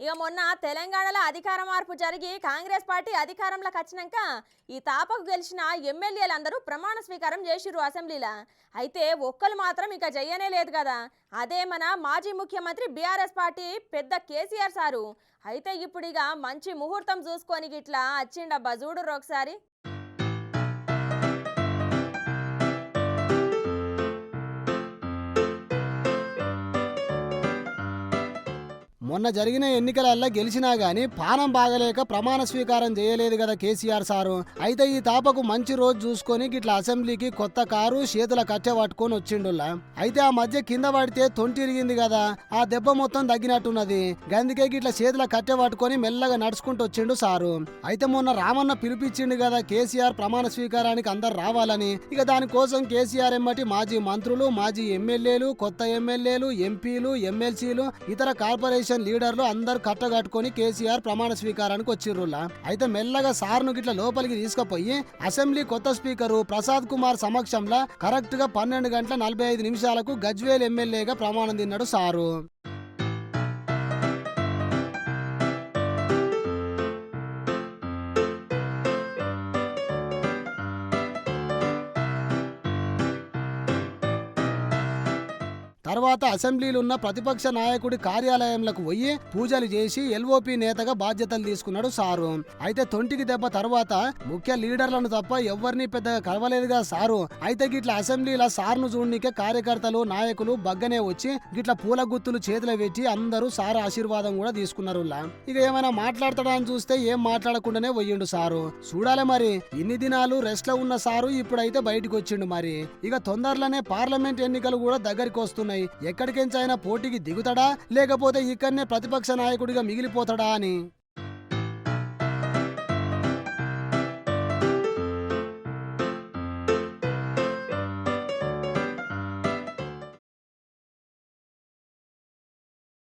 ఇక మొన్న తెలంగాణలో అధికార మార్పు జరిగి కాంగ్రెస్ పార్టీ అధికారంలోకి వచ్చినాక ఈ తాపకు గెలిచిన ఎమ్మెల్యేలందరూ ప్రమాణ స్వీకారం చేసిర్రు అసెంబ్లీలో. అయితే ఒక్కరు మాత్రం ఇక చెయ్యనే లేదు కదా. అదే మన మాజీ ముఖ్యమంత్రి బీఆర్ఎస్ పార్టీ పెద్ద కేసీఆర్ సారు. అయితే ఇప్పుడు ఇక మంచి ముహూర్తం చూసుకొని ఇట్లా వచ్చిండబ్బా, చూడుర్రు ఒకసారి. మొన్న జరిగిన ఎన్నికలల్లో గెలిచినా గానీ పానం బాగలేక ప్రమాణ స్వీకారం చేయలేదు కదా కేసీఆర్ సారు. అయితే ఈ తాపకు మంచి రోజు చూసుకొని గిట్లా అసెంబ్లీకి కొత్త కారు చేతుల కట్టె పట్టుకొని వచ్చిండులా. అయితే ఆ మధ్య కింద పడితే తొంటిరిగింది కదా, ఆ దెబ్బ మొత్తం తగ్గినట్టున్నది. గందుకే గిట్లా చేతుల కట్టె పట్టుకొని మెల్లగా నడుచుకుంటూ వచ్చిండు సారు. అయితే మొన్న రామన్న పిలిపించిండు కదా కేసీఆర్ ప్రమాణ స్వీకారానికి అందరు రావాలని. ఇక దానికోసం కేసీఆర్ ఎమ్మటి మాజీ మంత్రులు, మాజీ ఎమ్మెల్యేలు, కొత్త ఎమ్మెల్యేలు, ఎంపీలు, ఎమ్మెల్సీలు, ఇతర కార్పొరేషన్ లీడర్లు అందరు కట్టగట్టుకొని కేసీఆర్ ప్రమాణ స్వీకారానికి వచ్చిర్రులా. అయితే మెల్లగా సార్ను గిట్ల లోపలికి తీసుకుపోయి అసెంబ్లీ కొత్త స్పీకరు ప్రసాద్ కుమార్ సమక్షంలో కరెక్ట్ గా 12:45 గజ్వేల్ ఎమ్మెల్యేగా ప్రమాణం తిన్నాడు సారు. తర్వాత అసెంబ్లీలో ఉన్న ప్రతిపక్ష నాయకుడి కార్యాలయంలోకి పోయి పూజలు చేసి ఎల్ఓపి నేతగా బాధ్యతలు తీసుకున్నాడు సారు. అయితే తొంటికి దెబ్బ తర్వాత ముఖ్య లీడర్లను తప్ప ఎవరిని పెద్దగా కలవలేదుగా సారు. అయితే గిట్ల అసెంబ్లీలో సార్ను చూడనికే కార్యకర్తలు, నాయకులు బగ్గనే వచ్చి గిట్ల పూల గుత్తులు చేతిలో పెట్టి అందరూ సారు ఆశీర్వాదం కూడా తీసుకున్నారు. ఇక ఏమైనా మాట్లాడతాడని చూస్తే ఏం మాట్లాడకుండానే పోయిండు సారు. చూడాలి మరి, ఇన్ని దినాలు రెస్ట్ లో ఉన్న సారు ఇప్పుడైతే బయటకు వచ్చిండు. మరి ఇక తొందరలోనే పార్లమెంట్ ఎన్నికలు కూడా దగ్గరికి వస్తున్నాయి. ఎక్కడికెంచైనా పోటీకి దిగుతాడా లేకపోతే ఇక్కడనే ప్రతిపక్ష నాయకుడిగా మిగిలిపోతాడా అని.